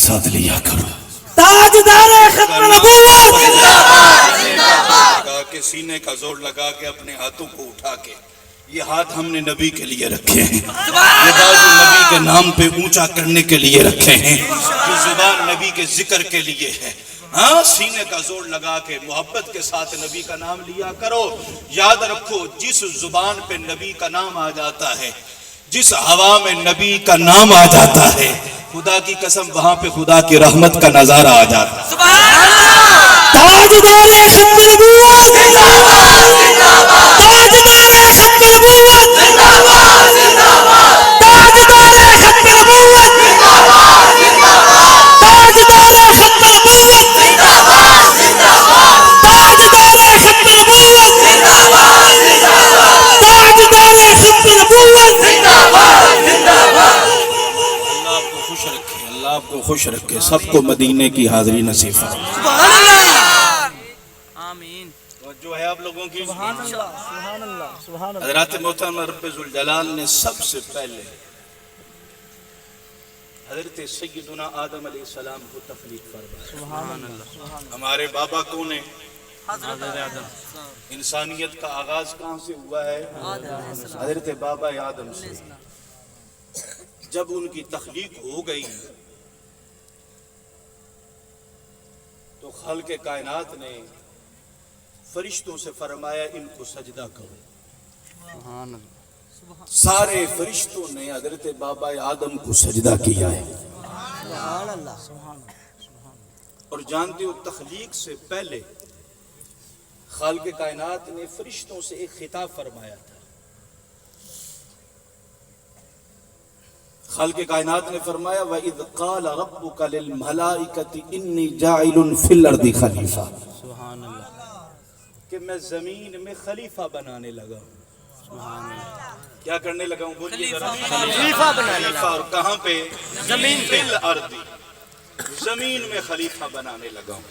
ساتھ لیا کرو. تاجدار ختم نبوت کہا کہ سینے کا زور لگا کے اپنے ہاتھوں کو اٹھا کے یہ ہاتھ ہم نے نبی کے لیے رکھے ہیں, یہ بازو نبی کے نام پہ اونچا کرنے کے لیے رکھے ہیں, یہ زبان نبی کے ذکر کے لیے ہے. ہاں سینے کا زور لگا کے محبت کے ساتھ نبی کا نام لیا کرو. یاد رکھو جس زبان پہ نبی کا نام آ جاتا ہے, جس ہوا میں نبی کا نام آ جاتا ہے, خدا کی قسم وہاں پہ خدا کی رحمت کا نظارہ آ جاتا ہے. تاجدار ختم نبوت تاجدار ختم نبوت تاجدار ختم نبوت تاجدار ختم نبوت تاجدار ختم نبوت تاجدار ختم نبوت. اللہ آپ کو خوش رکھے, اللہ آپ کو خوش رکھے, سب کو مدینے کی حاضری نصیب فرمائے. آمین. جو ہے آپ لوگوں کی سبحان اللہ سبحان اللہ. حضرات محترم رب ذوالجلال نے سب سے پہلے حضرت سیدنا آدم علیہ السلام کو تخلیق فرمایا. سبحان اللہ. ہمارے بابا کون ہیں؟ حضرت آدم. انسانیت کا آغاز کہاں سے ہوا ہے؟ حضرت بابا آدم سے. جب ان کی تخلیق ہو گئی تو خالق کائنات نے فرشتوں سے فرمایا ان کو سجدہ کرو. سارے فرشتوں نے حضرت بابا آدم کو سجدہ کیا ہے. اور جانتے ہو تخلیق سے پہلے خالق کائنات نے فرشتوں سے ایک خطاب فرمایا تھا. خالق کائنات نے فرمایا وَإِذْ قَالَ رَبُّكَ لِلْمَلَائِكَةِ إِنِّي جَاعِلٌ فِي الْأَرْضِ خَلِيفَةً, سبحان اللہ. کہ میں زمین میں خلیفہ بنانے لگا ہوں. کیا کرنے لگا ہوں؟ بولیے ذرا. خلیفہ بنانے لگا. اور کہاں پہ؟ زمین فی الارض, زمین میں خلیفہ بنانے لگا ہوں.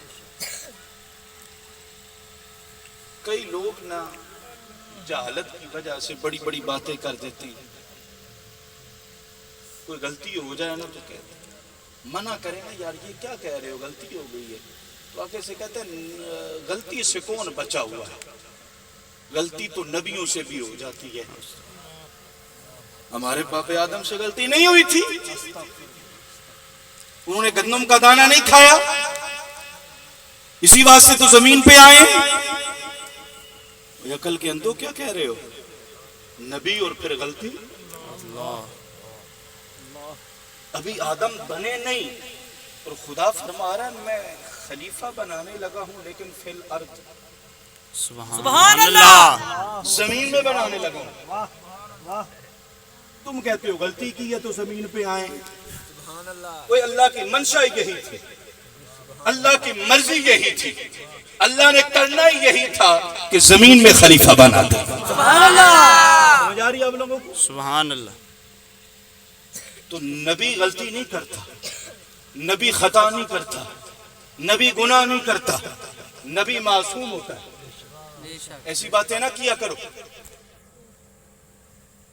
کئی لوگ نا جہالت کی وجہ سے بڑی بڑی باتیں کر دیتے ہیں. کوئی غلطی ہو جائے نا تو کہتے ہیں, منع کریں نا یار یہ کیا کہہ رہے ہو, غلطی ہو گئی ہے. تو آگے سے کہتے ہیں غلطی سے کون بچا ہوا ہے, غلطی تو نبیوں سے بھی ہو جاتی ہے. ہمارے باپ آدم سے غلطی نہیں ہوئی تھی, انہوں نے گندم کا دانہ نہیں کھایا, اسی واسطے تو زمین پہ آئے. عقل کے اندھو کیا کہہ رہے ہو, نبی اور پھر غلطی. ابھی آدم بنے نہیں اور خدا فرما رہا ہے میں خلیفہ بنانے لگا ہوں, لیکن فی الارض, سبحان اللہ, زمین میں بنانے لگا ہوں. تم کہتے ہو غلطی کی ہے تو زمین پہ آئیں. کوئی اللہ کی منشا یہی تھی, اللہ کی مرضی یہی تھی, اللہ نے کرنا یہی تھا کہ زمین میں خلیفہ بنا دے. سبحان اللہ. سمجھ آ رہی ہے آپ لوگوں کو؟ سبحان اللہ. تو نبی غلطی نہیں کرتا, نبی خطا نہیں کرتا, نبی گناہ نہیں کرتا, نبی معصوم ہوتا ہے. ایسی باتیں نہ کیا کرو.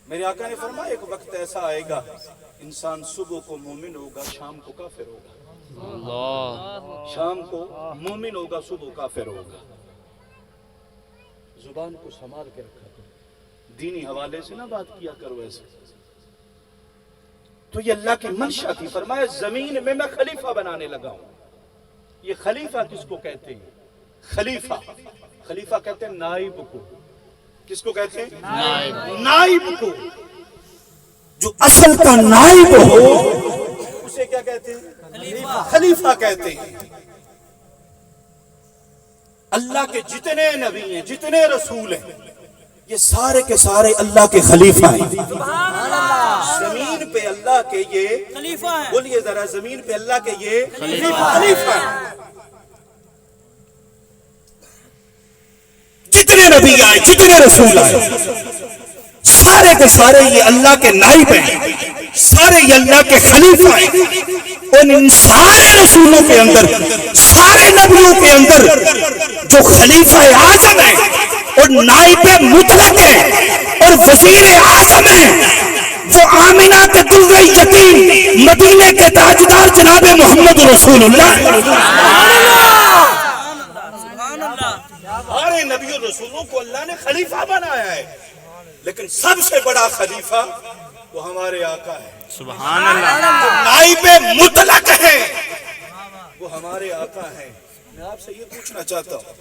میرے آقا نے فرمایا ایک وقت ایسا آئے گا انسان صبح کو مومن ہوگا, شام کو کافر ہوگا. شام کو مومن ہوگا, صبح کافر ہوگا. زبان کو سنبھال کے رکھا کرو, دینی حوالے سے نہ بات کیا کرو ایسے. تو یہ اللہ کی منشا تھی. فرمایا زمین میں میں خلیفہ بنانے لگا ہوں. یہ خلیفہ کس کو کہتے ہیں؟ خلیفہ, خلیفہ کہتے ہیں نائب کو. کس کو کہتے ہیں؟ نائب. نائب کو. جو اصل کا نائب ہو اسے کیا کہتے ہیں؟ خلیفہ کہتے ہیں. اللہ کے جتنے نبی ہیں, جتنے رسول ہیں, یہ سارے کے سارے اللہ کے خلیفہ ہیں. زمین پہ اللہ کے یہ خلیفہ ہیں. بولیے ذرا, زمین پہ اللہ کے یہ خلیفہ ہیں. جتنے نبی آئے, جتنے رسول آئے, سارے کے سارے یہ اللہ کے نائب ہیں, سارے یہ اللہ کے خلیفہ ہیں. ان سارے رسولوں کے اندر, سارے نبیوں کے اندر جو خلیفہ اعظم ہے اور نائب مطلق ہے اور وزیر اعظم ہے وہ آمینہ کے درِ یتیم مدینے کے تاجدار جناب محمد رسول اللہ. سارے نبی و رسولوں کو اللہ نے خلیفہ بنایا ہے، لیکن سب سے بڑا خلیفہ وہ ہمارے آقا ہے. سبحان اللہ. جو نائب مطلق ہے وہ ہمارے آقا ہیں. میں آپ سے یہ پوچھنا چاہتا ہوں،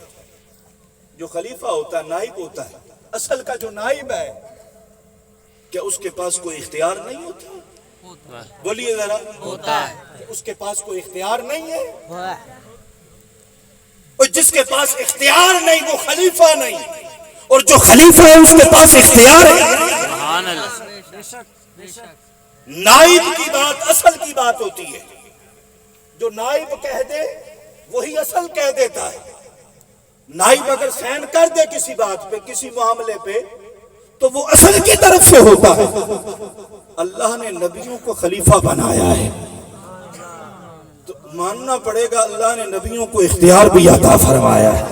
جو خلیفہ ہوتا ہے، نائب ہوتا ہے، اصل کا جو نائب ہے کیا اس کے پاس کوئی اختیار نہیں ہوتا؟ بولیے ذرا. ہوتا ہے. اس کے پاس کوئی اختیار نہیں ہے؟ اور جس کے پاس اختیار نہیں وہ خلیفہ نہیں، اور جو خلیفہ ہے اس کے پاس اختیار ہے. سبحان اللہ. نائب کی بات اصل کی بات ہوتی ہے. جو نائب کہہ دے وہی اصل کہہ دیتا ہے. نائب اگر سائن کر دے کسی بات پہ، کسی معاملے پہ، تو وہ اصل کی طرف سے ہوتا ہے. اللہ نے نبیوں کو خلیفہ بنایا ہے تو ماننا پڑے گا اللہ نے نبیوں کو اختیار بھی عطا فرمایا ہے.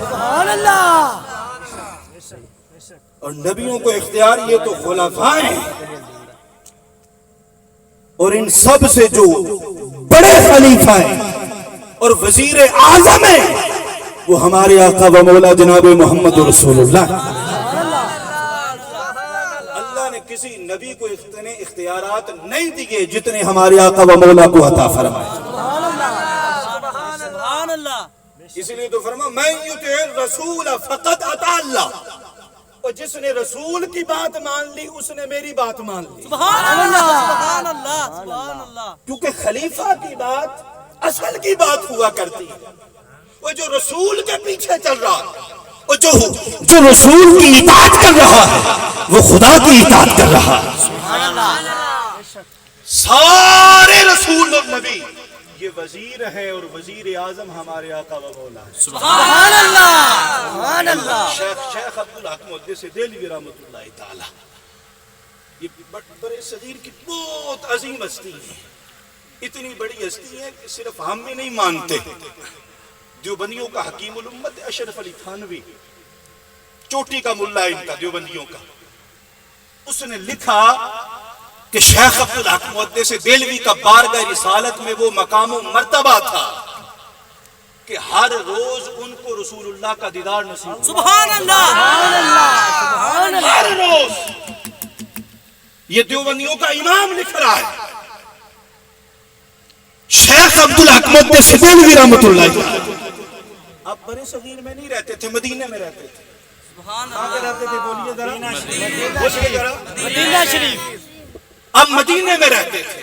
اور نبیوں کو اختیار یہ تو خلفاء ہیں، اور ان سب سے جو بڑے خلیفہ ہیں اور وزیر اعظم ہیں وہ ہمارے آقا و مولا جناب محمد رسول اللہ. اللہ نے کسی نبی کو اتنے اختیارات نہیں دیے جتنے ہمارے آقا و مولا کو عطا فرمائے. سبحان اللہ. اس لیے تو فرما میں یطع الرسول فقط اطاع اللہ، اور جس نے رسول کی بات مان لی اس نے میری بات مان لی. سبحان اللہ. سبحان اللہ. سبحان اللہ. کیونکہ خلیفہ کی بات اصل کی بات ہوا کرتی ہے. وہ جو رسول کے پیچھے چل رہا ہے، اور جو رسول کی اطاعت کر رہا ہے وہ خدا کی اطاعت کر رہا ہے. سبحان اللہ. سارے رسول اور نبی یہ وزیر ہیں، اور وزیر اعظم ہمارے آقا و مولا ہے. سبحان اللہ. سبحان اللہ. شیخ عبدالحق محدث دہلوی رحمۃ اللہ تعالی یہ برے صغیر کی بہت عظیم ہستی ہے. اتنی بڑی ہستی ہے کہ صرف ہم بھی نہیں مانتے. دیوبندیوں کا حکیم الامت اشرف علی تھانوی، چوٹی کا ملا ان کا دیوبندیوں کا، اس نے لکھا کہ شیخ عبدالحق محدث دہلوی کا بارگاہ رسالت میں وہ مقام و مرتبہ تھا کہ ہر روز ان کو رسول اللہ کا دیدار نصیب. سبحان اللہ. سبحان اللہ. ہر روز. یہ دیوبندیوں کا امام لکھ رہا ہے. شیخ عبدالحق محدث دہلوی رحمۃ اللہ تعالی. اب برے صغیر میں نہیں رہتے تھے، مدینے میں رہتے تھے. سبحان کہاں پہ رہتے تھے؟ بولیے ذرا. مدینہ شریف. اب مدینے میں رہتے تھے.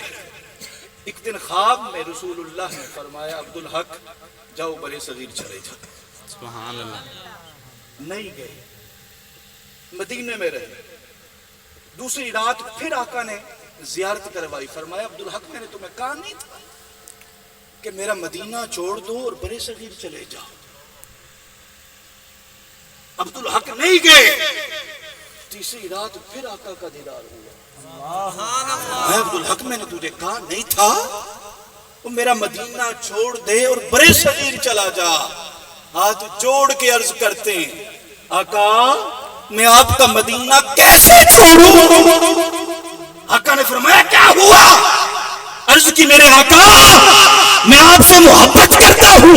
ایک دن خواب میں رسول اللہ نے فرمایا عبدالحق جاؤ برے صغیر چلے جاؤ. سبحان اللہ. نہیں گئے، مدینے میں رہے. دوسری رات پھر آقا نے زیارت کروائی. فرمایا عبدالحق میں نے تمہیں کہا نہیں تھا کہ میرا مدینہ چھوڑ دو اور برے صغیر چلے جاؤ؟ عبدالحق نہیں گئے. تیسری رات پھر آقا کا دیدار ہوا. عبدالحق میں نے تجھے کہا نہیں تھا وہ میرا مدینہ چھوڑ دے اور برے صغیر چلا جا؟ ہاتھ جوڑ کے عرض کرتے ہیں آقا میں آپ کا مدینہ کیسے چھوڑوں؟ آقا نے فرمایا کیا ہوا؟ عرض کی میرے آقا میں آپ سے محبت کرتا ہوں.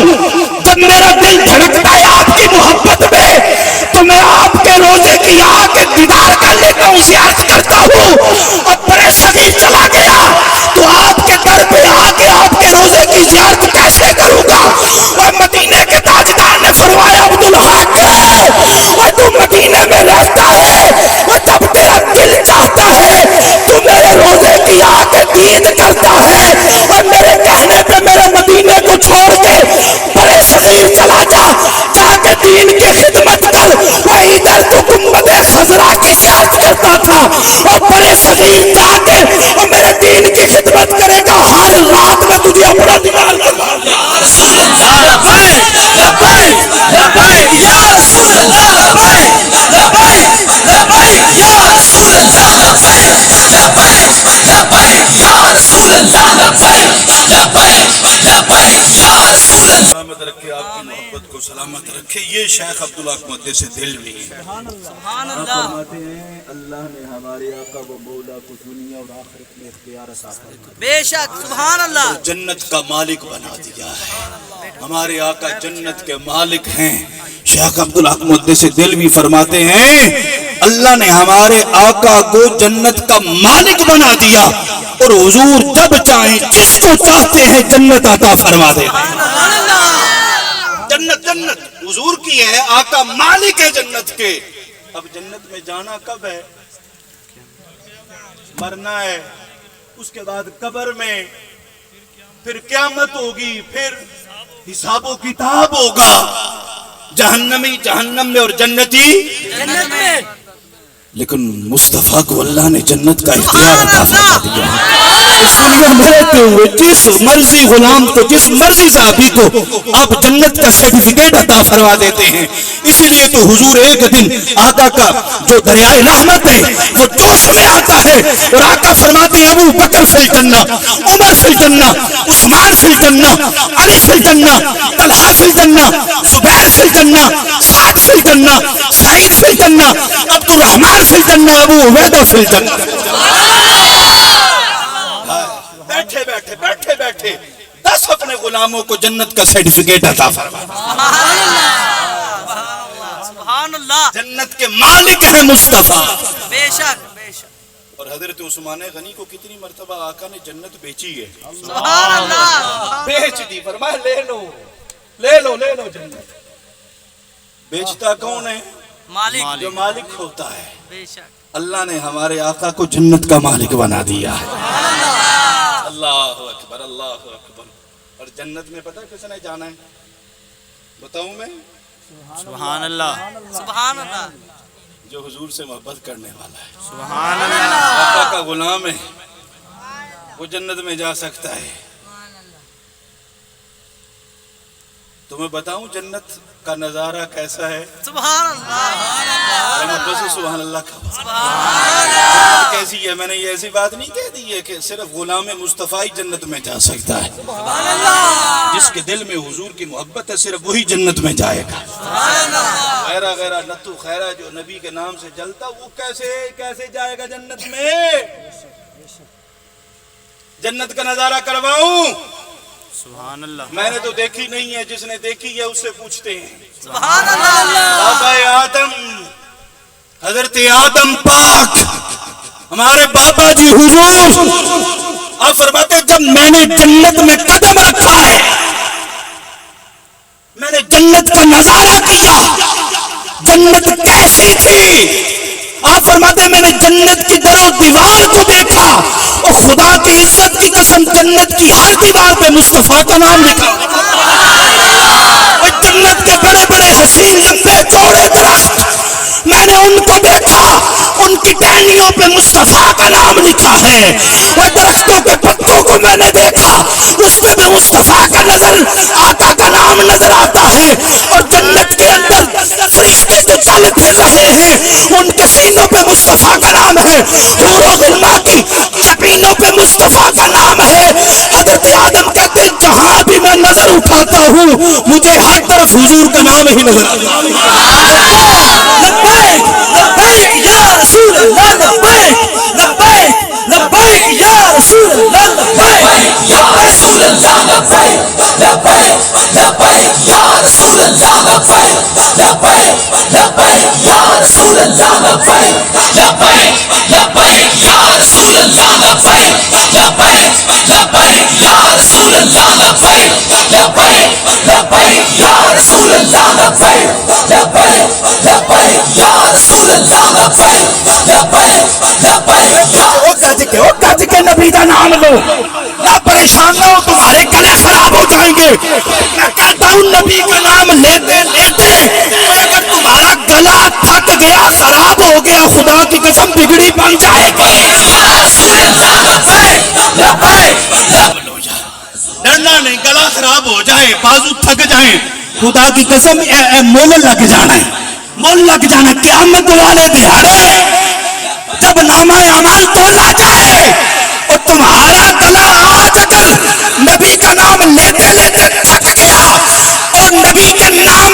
جب میرا دل دھڑکتا ہے آپ کی محبت میں تو میں آپ کے روزے کی آ کے دیدار کر لیتا ہوں، زیارت کرتا ہوں. اور برے صغیر چلا گیا تو آپ کے در پہ آ کے آپ کے روزے کی زیارت کیسے کروں گا؟ اور مدینے کے تاجدار نے فرمایا عبدالحق اور تو مدینے میں رہتا ہے اور جب تیرا دل چاہتا ہے تو میرے روزے کی آ کے دید کرتا ہے، اور میرے کہنے پہ میرے مدینے کو چھوڑ کے برے صغیر چلا کو سلامت رکھے. یہ شیخ عبداللہ محدث دہلوی ہیں. سبحان اللہ. فرماتے ہیں اللہ نے ہمارے آقا و مولا کو دنیا اور آخرت میں اختیار عطا فرمایا. بے شک سبحان اللہ. جنت کا مالک بنا دیا ہے. ہمارے آقا جنت کے مالک ہیں. شیخ عبداللہ محدث دہلوی فرماتے ہیں اللہ نے ہمارے آقا کو جنت کا مالک بنا دیا اور حضور جب چاہیں جس کو چاہتے ہیں جنت عطا فرما دیتے ہیں. سبحان اللہ. جنت جنت حضور کی ہے, آقا مالک ہے جنت کے. اب جنت میں جانا کب ہے؟ مرنا ہے, اس کے بعد قبر میں, پھر قیامت ہوگی, پھر حساب و کتاب ہوگا. جہنمی جہنم میں اور جنتی جنت میں. لیکن مصطفیٰ کو اللہ نے جنت کا اختیار عطا فرما دیا ہے. اس دنیا میں رہتے ہوئے جس مرضی غلام کو, جس مرضی صحابی کو آپ جنت کا سرٹیفکیٹ عطا فرما دیتے ہیں. اسی لیے تو حضور ایک دن آقا کا جو دریائے رحمت ہے وہ جوش میں آتا ہے اور آقا فرماتے ہیں ابو بکر فی الجنہ, عمر فی الجنہ, عثمان فی الجنہ, علی فی الجنہ, طلحہ فی الجنہ, زبیر فی الجنہ, سعد فی الجنہ, سعید فی الجنہ, عبد الرحمن فی الجنہ, ابو عبیدہ فی الجنہ. بیٹھے بیٹھے بیٹھے بیٹھے 10 اپنے غلاموں کو جنت کا سرٹیفکیٹ عطا فرما. سبحان اللہ. سبحان اللہ. جنت کے مالک ہیں مصطفیٰ. بے شک بے شک. اور حضرت عثمان غنی کو کتنی مرتبہ آقا نے جنت بیچی ہے. سبحان اللہ. بیچ دی, فرمایا لے لو لے لو لے لو جنت. بیچتا کون ہے؟ مالک. جو مالک ہوتا ہے. بے شک. اللہ نے ہمارے آقا کو جنت کا مالک بنا دیا ہے. اللہ اکبر اللہ اکبر. اور جنت میں پتہ کس نے جانا ہے بتاؤں میں؟ سبحان اللہ. سبحان اللہ. جو حضور سے محبت کرنے والا ہے, سبحان اللہ. آقا کا غلام ہے, وہ جنت میں جا سکتا ہے. تمہیں بتاؤں جنت کا نظارہ کیسا ہے؟ سبحان اللہ. بس سبحان اللہ کا. سبحان اللہ. جنت کیسی ہے؟ میں نے یہ ایسی بات نہیں کہہ دی ہے کہ صرف غلام مصطفیٰ ہی جنت میں جا سکتا ہے. سبحان اللہ. جس کے دل میں حضور کی محبت ہے صرف وہی جنت میں جائے گا. سبحان اللہ. غیرہ غیرہ نتو خیرہ جو نبی کے نام سے جلتا وہ کیسے جائے گا جنت میں؟ جنت کا نظارہ کرواؤں؟ سبحان اللہ. میں نے تو دیکھی نہیں ہے, جس نے دیکھی ہے اس سے پوچھتے ہیں. سبحان اللہ. بابا آدم, حضرت آدم پاک, ہمارے بابا جی حضور, آپ فرماتے جب میں نے جنت میں قدم رکھا ہے, میں نے جنت کا نظارہ کیا, جنت کیسی تھی. آپ فرماتے میں نے جنت کی در و دیوار کو دیکھا اور خدا کی عزت کی قسم جنت کی ہر دیوار پہ مصطفیٰ کا نام لکھا. اور جنت کے بڑے بڑے حسین لمبے چوڑے درخت میں نے ان کو دیکھا, ان کی ٹہنیوں پہ مصطفیٰ کا نام لکھا ہے. اور درختوں کے پتوں کو میں نے دیکھا, اس پہ بھی مصطفیٰ کا نظر, آقا کا نام نظر آتا ہے. اور جنت کے اندر فرشتے جو چل پھر رہے ہیں ان کے سینوں پہ مصطفیٰ کا نام ہے. حور و غلما کی شبینوں پہ مصطفیٰ کا نام ہے. حضرت آدم کہتے ہیں جہاں بھی میں نظر اٹھاتا ہوں مجھے ہر طرف حضور کا نام ہی نظر آتا ہے. لبیک لبیک یا رسول اللہ, لبیک لبیک لبیک یا رسول اللہ, لبیک یا رسول اللہ, لبیک لبیک لبیک یا رسول اللہ, لبیک لبیک لبیک یا رسول اللہ, لبیک لبیک لبیک یا رسول اللہ, لبیک لبیک لبیک یا رسول اللہ, لبیک لبیک لبیک یا رسول اللہ, لبیک لبیک لبیک یا رسول اللہ, لبیک لبیک لبیک یا. او گج کے نبی کا نام لو, نہ پریشان نہ ہو, تمہارے گلے خراب ہو جائیں گے. میں کہتا ہوں نبی کا نام لیتے لیتے اگر تمہارا گلا تھک گیا, خراب ہو گیا, خدا کی قسم بگڑی بن جائے گی. ڈرنا نہیں, گلا خراب ہو جائے, بازو تھک جائیں, خدا کی قسم مول لگ جانا ہے, مول لگ جانا ہے. قیامت والے دہاڑے جب نامہ اعمال تولا جائے اور تمہارا گلا آج اگر نبی کا نام لیتے لیتے تھک گیا اور نبی کے نام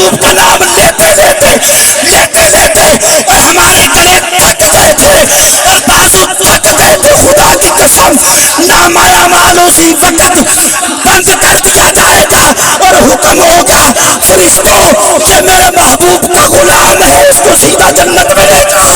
محبوب کا نام لیتے لیتے اور ہمارے گلے تھک گئے تھے اور بازو تھک گئے تھے. خدا کی قسم نامہ اعمال اسی وقت بند کر دیا جائے گا اور حکم ہوگا فرشتوں یہ میرے محبوب کا غلام ہے, اس کو سیدھا جنت میں لے جاؤ.